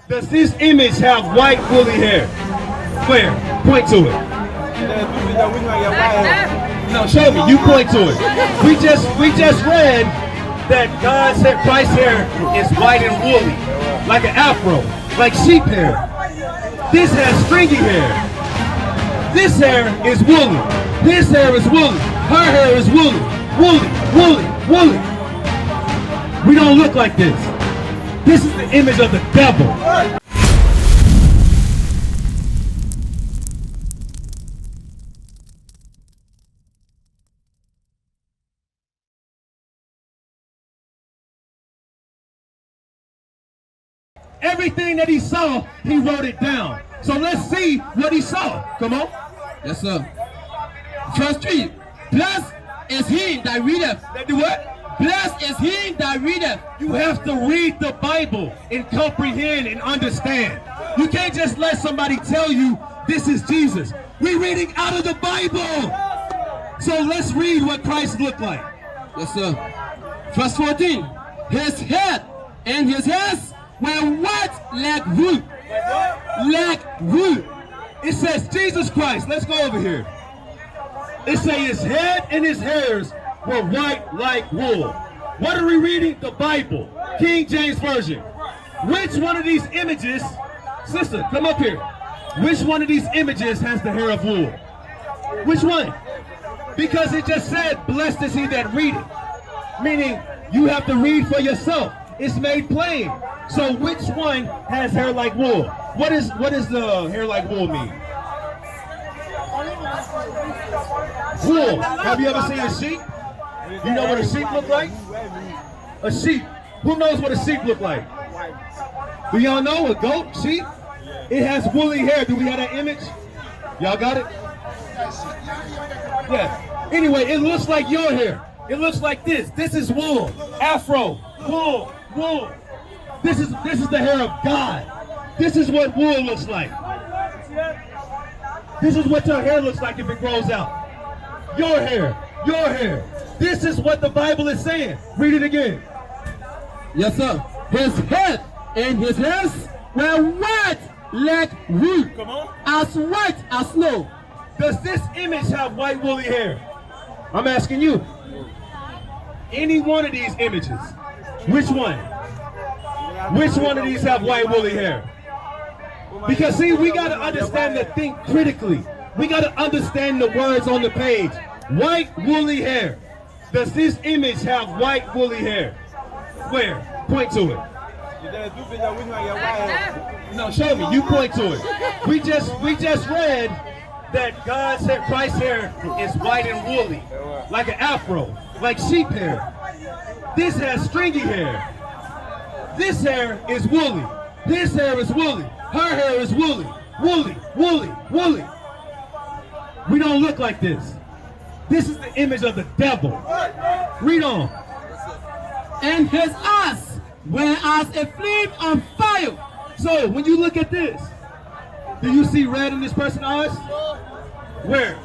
Does this image have white woolly hair? Where? Point to it. No, show me. You point to it. We just read that God's hair, Christ's hair is white and woolly, like an afro, like sheep hair. This has stringy hair. This hair is woolly. His hair is woolly. Her hair is woolly. Woolly, woolly, woolly. We don't look like this. This is the image of the devil. Everything that he saw, he wrote it down. So let's see what he saw. Come on. Yes, sir. Verse 3. Blessed is he that readeth. That do what? Blessed is he that readeth. You have to read the Bible and comprehend and understand. You can't just let somebody tell you this is Jesus. We're reading out of the Bible. So let's read what Christ looked like. Yes, sir. Verse 14. His head and his hairs were white like wool. Like wool. It says Jesus Christ. Let's go over here. It says his head and his hairs were white like wool. What are we reading? The Bible. King James Version. Which one of these images, sister, come up here. Which one of these images has the hair of wool? Which one? Because it just said, blessed is he that readeth. Meaning, you have to read for yourself. It's made plain. So which one has hair like wool? What does the hair like wool mean? Wool. Have you ever seen a sheep? You know what a sheep look like? A sheep. Who knows what a sheep look like? Do y'all know a goat, sheep? It has woolly hair. Do we have that image? Y'all got it? Yeah. Anyway, it looks like your hair. It looks like this. This is wool. Afro. Wool. Wool. This is the hair of God. This is what wool looks like. This is what your hair looks like if it grows out. Your hair. Your hair. This is what the Bible is saying. Read it again. Yes, sir. His head and his hairs were white like wool. Come on. As white as snow. Does this image have white woolly hair? I'm asking you. Any one of these images. Which one? Which one of these have white woolly hair? Because see, we got to understand and think critically. We got to understand the words on the page. White woolly hair. Does this image have white woolly hair? Where? Point to it. No, show me. You point to it. We just read that God's hair, Christ's hair is white and woolly, like an afro, like sheep hair. This has stringy hair. This hair is woolly. His hair is woolly. Her hair is woolly. Woolly, woolly, woolly. We don't look like this. This is the image of the devil. Read on. And his eyes were as a flame of fire. So when you look at this, do you see red in this person's eyes? Where?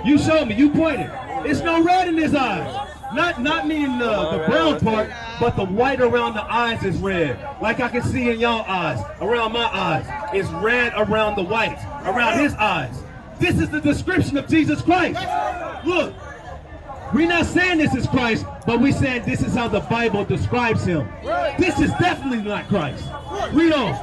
You show me. You pointed. It's no red in his eyes. Not meaning the brown part, but the white around the eyes is red. Like I can see in y'all eyes, around my eyes. It's red around the white, around his eyes. This is the description of Jesus Christ. Look, we're not saying this is Christ, but we're saying this is how the Bible describes him. This is definitely not Christ. Read on.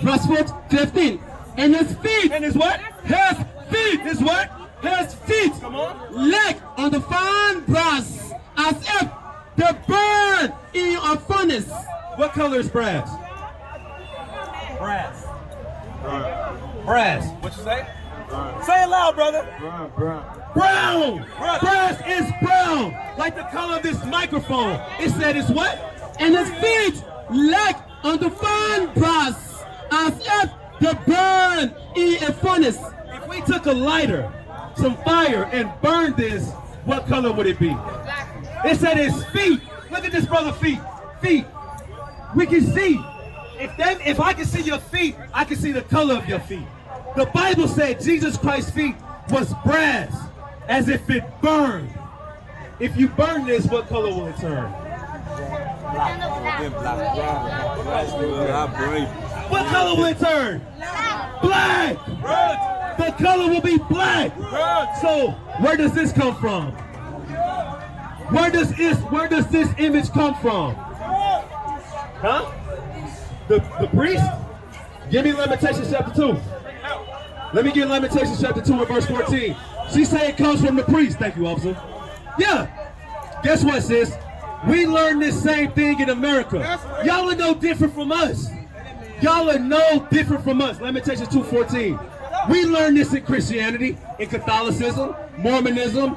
Verse 15. And his feet. And his what? His feet. His what? His feet. Come on. Leg on the fine brass, as if they burn in a furnace. What color is brass? Brass. Brass. What you say? Say it loud, brother. Brown. Brass is brown. Like the color of this microphone. It said it's what? And his feet like on the fine brass, as if they burn in a furnace. If we took a lighter, some fire, and burned this, what color would it be? It said his feet. Look at this brother's feet. Feet. We can see. If I can see your feet, I can see the color of your feet. The Bible said Jesus Christ's feet was brass, as if it burned. If you burn this, what color will it turn? What color will it turn? Black. The color will be black. So where does this come from? Where does this image come from? Huh? The priest? Give me Lamentations chapter 2. Let me get Lamentations chapter 2 and verse 14. She said it comes from the priest. Thank you, officer. Yeah. Guess what, sis? We learned this same thing in America. Y'all are no different from us. Y'all are no different from us. Lamentations 2:14. We learned this in Christianity, in Catholicism, Mormonism,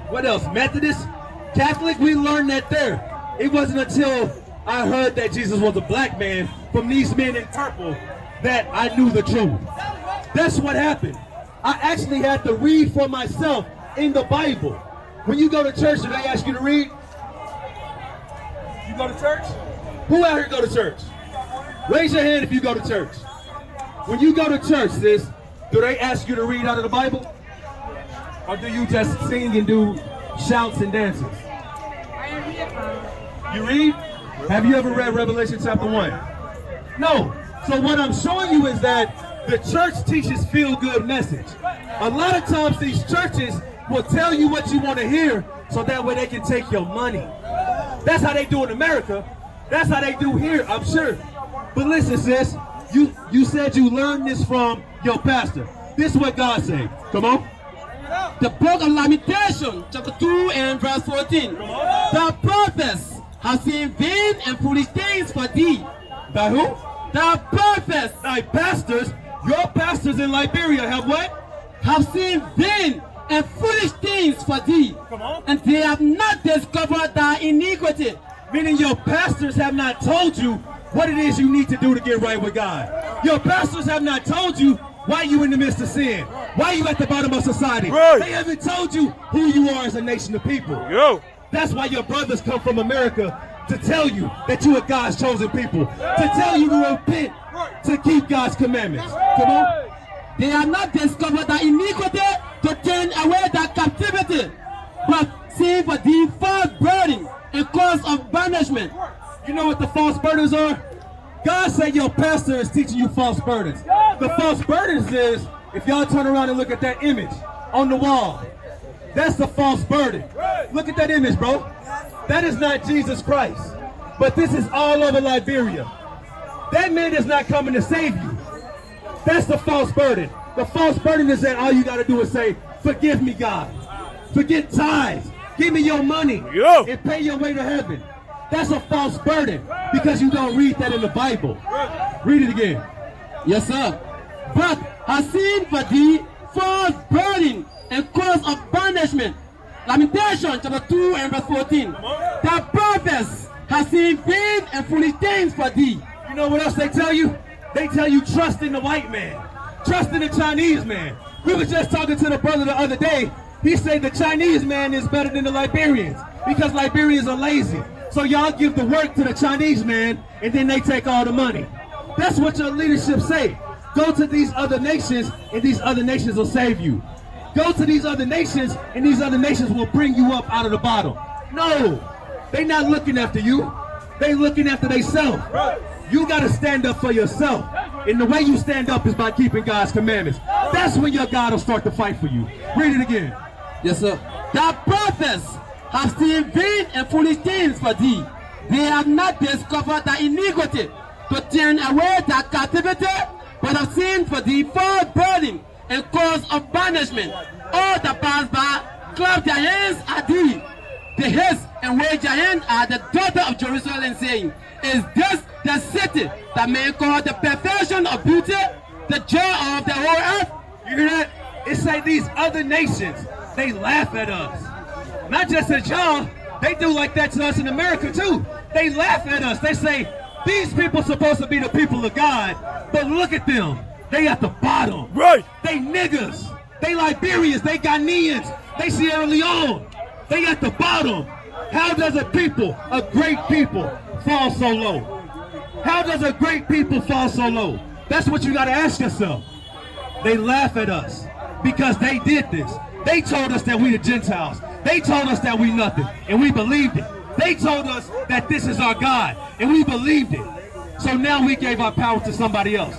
what else? Methodist, Catholic. We learned that there. It wasn't until I heard that Jesus was a black man from these men in purple that I knew the truth. That's what happened. I actually had to read for myself in the Bible. When you go to church, do they ask you to read? You go to church? Who out here go to church? Raise your hand if you go to church. When you go to church, sis, do they ask you to read out of the Bible? Or do you just sing and do shouts and dances? You read? Have you ever read Revelation chapter 1? No. So what I'm showing you is that the church teaches feel-good message. A lot of times these churches will tell you what you want to hear so that way they can take your money. That's how they do in America. That's how they do here, I'm sure. But listen, sis, you said you learned this from your pastor. This is what God said. Come on. The book of Lamentation, chapter 2 and verse 14. The prophets have seen vain and foolish things for thee. By who? The prophets. Thy pastors, your pastors in Liberia have what? Have seen vain and foolish things for thee. Come on. And they have not discovered thy iniquity. Meaning your pastors have not told you what it is you need to do to get right with God. Your pastors have not told you why you in the midst of sin. Why you at the bottom of society. Right. They haven't told you who you are as a nation of people. Yo. That's why your brothers come from America to tell you that you are God's chosen people. To tell you to repent, to keep God's commandments. Come on. They have not discovered thy iniquity to turn away thy captivity, but seeing for thee false burden and cause of banishment. You know what the false burdens are? God said your pastor is teaching you false burdens. The false burdens is, if y'all turn around and look at that image on the wall, that's the false burden. Look at that image, bro. That is not Jesus Christ. But this is all over Liberia. That man is not coming to save you. That's the false burden. The false burden is that all you got to do is say, forgive me, God. Forget tithes. Give me your money and pay your way to heaven. That's a false burden because you don't read that in the Bible. Read it again. Yes, sir. But has seen for thee false burden and cause of banishment. Lamentation chapter 2 and verse 14. The prophets have seen vain and foolish things for thee. You know what else they tell you? They tell you trust in the white man. Trust in the Chinese man. We were just talking to the brother the other day. He said the Chinese man is better than the Liberians because Liberians are lazy. So y'all give the work to the Chinese man and then they take all the money. That's what your leadership say. Go to these other nations and these other nations will save you. Go to these other nations and these other nations will bring you up out of the bottom. No, they not looking after you. They looking after themselves. You got to stand up for yourself. And the way you stand up is by keeping God's commandments. That's when your God will start to fight for you. Read it again. Yes, sir. The prophets have seen vain and foolish things for thee. They have not discovered the iniquity to turn away the captivity, but have seen for thee false burden and cause of banishment. All the passers clap their hands at thee. The haste and wage their hand at the daughter of Jerusalem, saying, is this the city that men call the perfection of beauty, the joy of the whole earth? You hear that? It's like these other nations, they laugh at us. Not just at y'all, they do like that to us in America too. They laugh at us. They say, these people supposed to be the people of God, but look at them. They at the bottom. Right. They niggas. They Liberians. They Ghanaians. They Sierra Leone. They at the bottom. How does a people, a great people, fall so low? How does a great people fall so low? That's what you got to ask yourself. They laugh at us because they did this. They told us that we the Gentiles. They told us that we nothing, and we believed it. They told us that this is our God, and we believed it. So now we gave our power to somebody else.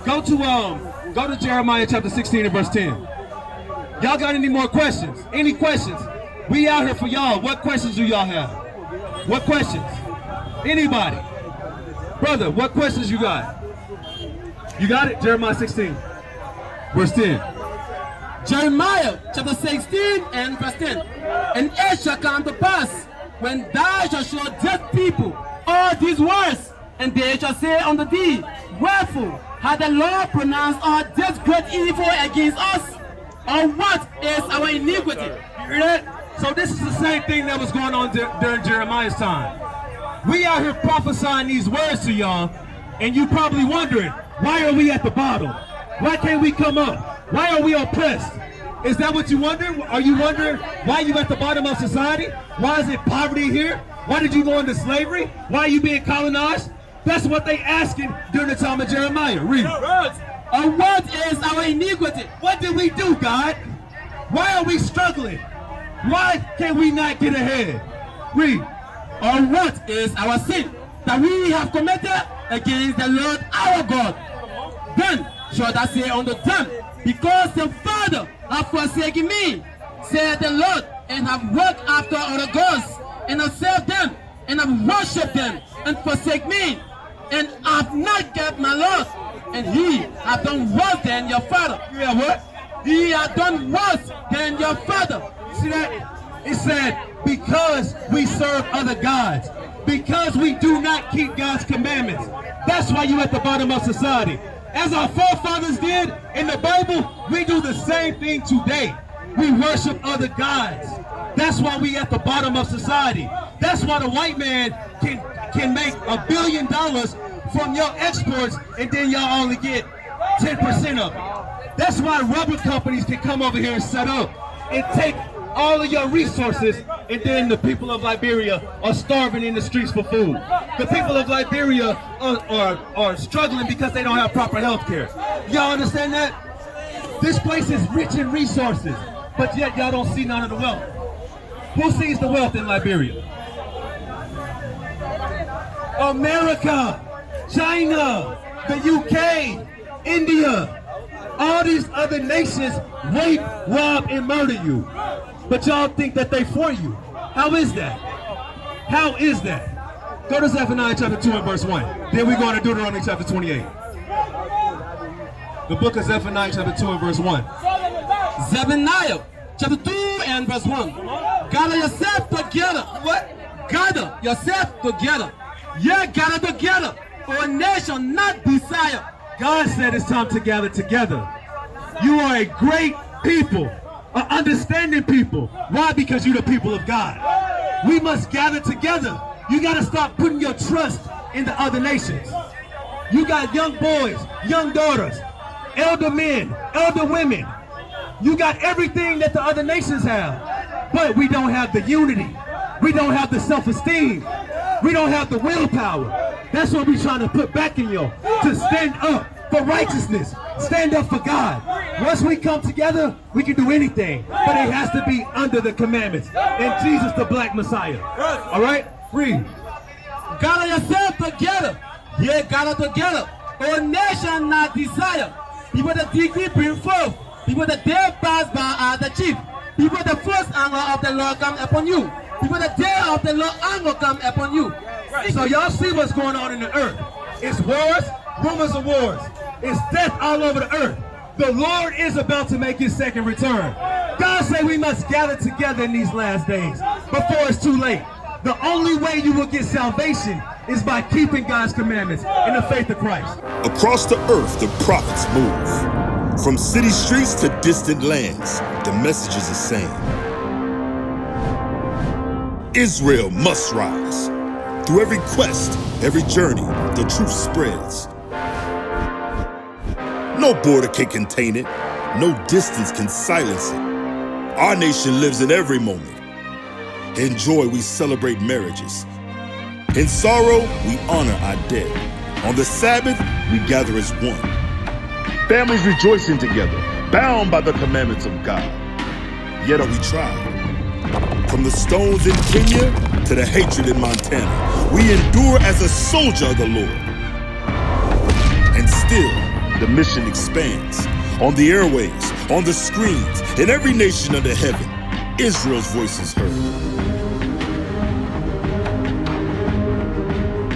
Go to Jeremiah chapter 16 and verse 10. Y'all got any more questions? Any questions? We out here for y'all. What questions do y'all have? What questions? Anybody? Brother, what questions you got? You got it? Jeremiah 16, verse 10. Jeremiah chapter 16 and verse 10. And it shall come to pass, when thou shalt show this people all these words, and they shall say unto thee, wherefore hath the Lord pronounced all this great evil against us? Or what is our iniquity? You hear that? So this is the same thing that was going on during Jeremiah's time. We out here prophesying these words to y'all, and you probably wondering, why are we at the bottom? Why can't we come up? Why are we oppressed? Is that what you wonder? Are you wondering why you at the bottom of society? Why is it poverty here? Why did you go into slavery? Why are you being colonized? That's what they asking during the time of Jeremiah. Read. Or what is our iniquity? What did we do, God? Why are we struggling? Why can we not get ahead? Read. Or what is our sin that we have committed against the Lord our God? Then shall I say unto them, because the Father hath forsaken me, said the Lord, and have walked after other gods, and have served them, and have worshipped them, and forsake me, and have not kept my laws, and he hath done worse than your father. Yeah, what? He hath done worse than your father. See that? It said, because we serve other gods, because we do not keep God's commandments. That's why you at the bottom of society. As our forefathers did in the Bible, we do the same thing today. We worship other gods. That's why we at the bottom of society. That's why the white man can make $1 billion from your exports, and then y'all only get 10% of it. That's why rubber companies can come over here and set up and take all of your resources, and then the people of Liberia are starving in the streets for food. The people of Liberia are struggling because they don't have proper health care. Y'all understand that? This place is rich in resources, but yet y'all don't see none of the wealth. Who sees the wealth in Liberia? America, China, the UK, India. All these other nations rape, rob, and murder you. But y'all think that they for you. How is that? How is that? Go to Zephaniah chapter 2 and verse 1. Then we go to Deuteronomy chapter 28. The book of Zephaniah chapter 2 and verse 1. Zephaniah chapter 2 and verse 1. Gather yourself together. What? Gather yourself together. Yeah, gather together. For a nation not desire. God said it's time to gather together. You are a great people, an understanding people. Why? Because you're the people of God. We must gather together. You got to stop putting your trust in the other nations. You got young boys, young daughters, elder men, elder women. You got everything that the other nations have. But we don't have the unity. We don't have the self-esteem. We don't have the willpower. That's what we're trying to put back in you, to stand up for righteousness, stand up for God. Once we come together, we can do anything, but it has to be under the commandments and Jesus the Black Messiah. All right? Read. Gather yourself together. Yeah, gather together. For a nation not desire. People that decree bring forth. People that dare pass by are the chief. People the first anger of the Lord come upon you. People the day of the Lord anger come upon you. So y'all see what's going on in the earth. It's wars, rumors of wars. It's death all over the earth. The Lord is about to make his second return. God said we must gather together in these last days before it's too late. The only way you will get salvation is by keeping God's commandments in the faith of Christ. Across the earth, the prophets move. From city streets to distant lands, the message is the same. Israel must rise. Through every quest, every journey, the truth spreads. No border can contain it. No distance can silence it. Our nation lives in every moment. In joy, we celebrate marriages. In sorrow, we honor our dead. On the Sabbath, we gather as one. Families rejoicing together, bound by the commandments of God. Yet are we tried. From the stones in Kenya to the hatred in Montana, we endure as a soldier of the Lord. still, the mission expands. On the airways, on the screens, in every nation under heaven, Israel's voice is heard.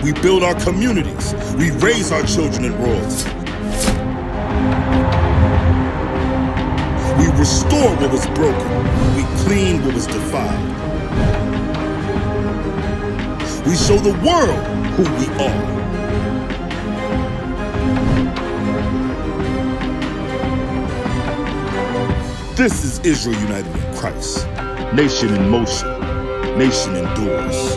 We build our communities. We raise our children in royalty. We restore what was broken. We clean what was defiled. We show the world who we are. This is Israel united in Christ. Nation in motion. Nation endures.